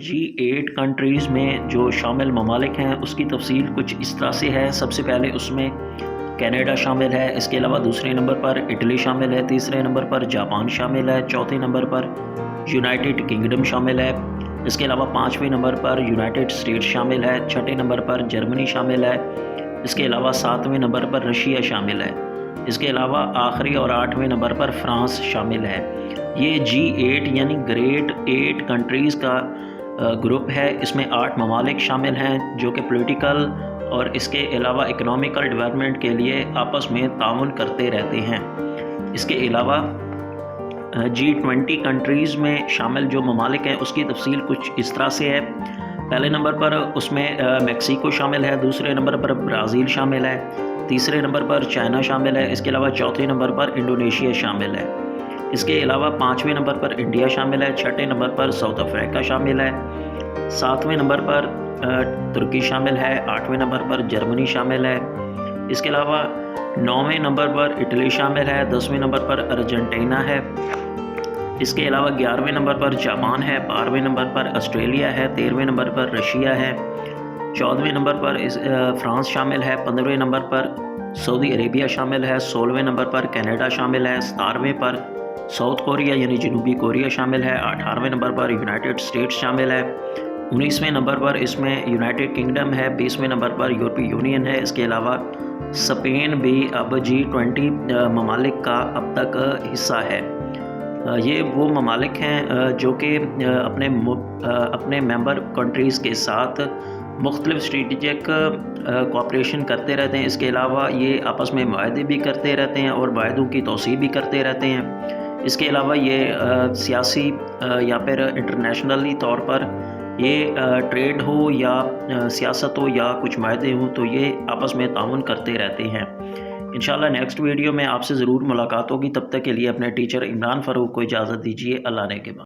G8 countries میں جو شامل ممالک ہیں اس کی تفصیل کچھ اس طرح سے ہے۔ سب سے پہلے اس میں کینیڈا شامل ہے، اس کے علاوہ دوسرے نمبر پر اٹلی شامل ہے، تیسرے نمبر پر جاپان شامل ہے، چوتھے نمبر پر یونائٹڈ کنگڈم شامل ہے، اس کے علاوہ پانچویں نمبر پر یونائٹڈ اسٹیٹس شامل ہے، چھٹے نمبر پر جرمنی شامل ہے، اس کے علاوہ ساتویں نمبر پر رشیا شامل ہے، اس کے علاوہ آخری اور آٹھویں نمبر پر فرانس شامل ہے۔ یہ G8 یعنی گریٹ 8 کنٹریز کا گروپ ہے۔ اس میں 8 ممالک شامل ہیں جو کہ پولیٹیکل اور اس کے علاوہ اکنامیکل ڈیولپمنٹ کے لیے آپس میں تعاون کرتے رہتے ہیں۔ اس کے علاوہ G20 کنٹریز میں شامل جو ممالک ہیں اس کی تفصیل کچھ اس طرح سے ہے۔ پہلے نمبر پر اس میں میکسیکو شامل ہے، دوسرے نمبر پر برازیل شامل ہے، تیسرے نمبر پر چائنا شامل ہے، اس کے علاوہ چوتھے نمبر پر انڈونیشیا شامل ہے، اس کے علاوہ پانچویں نمبر پر انڈیا شامل ہے، چھٹے نمبر پر ساؤتھ افریقہ شامل ہے، ساتویں نمبر پر ترکی شامل ہے، آٹھویں نمبر پر جرمنی شامل ہے، اس کے علاوہ نویں نمبر پر اٹلی شامل ہے، 10ویں نمبر پر ارجنٹینا ہے، اس کے علاوہ 11ویں نمبر پر جاپان ہے، 12ویں نمبر پر آسٹریلیا ہے، 13ویں نمبر پر رشیا ہے، 14ویں نمبر پر فرانس شامل ہے، 15ویں نمبر پر سعودی عربیہ شامل ہے، 16ویں نمبر پر کینیڈا شامل ہے، 17ویں پر ساؤتھ کوریا یعنی جنوبی کوریا شامل ہے، 18ویں نمبر پر یونائٹڈ اسٹیٹس شامل ہے، 19ویں نمبر پر اس میں یونائٹڈ کنگڈم ہے، 20ویں نمبر پر یورپی یونین ہے، اس کے علاوہ اسپین بھی اب G20 ممالک کا اب تک حصہ ہے۔ یہ وہ ممالک ہیں جو کہ اپنے ممبر کنٹریز کے ساتھ مختلف اسٹریٹجک کوآپریشن کرتے رہتے ہیں۔ اس کے علاوہ یہ آپس میں معاہدے بھی کرتے رہتے ہیں اور معاہدوں کی توسیع بھی کرتے رہتے ہیں۔ اس کے علاوہ یہ سیاسی یا پھر انٹرنیشنلی طور پر یہ ٹریڈ ہو یا سیاست ہو یا کچھ معاہدے ہوں تو یہ آپس میں تعاون کرتے رہتے ہیں۔ انشاءاللہ نیکسٹ ویڈیو میں آپ سے ضرور ملاقات ہوگی، تب تک کے لیے اپنے ٹیچر عمران فاروق کو اجازت دیجیے۔ اللہ نے کے بعد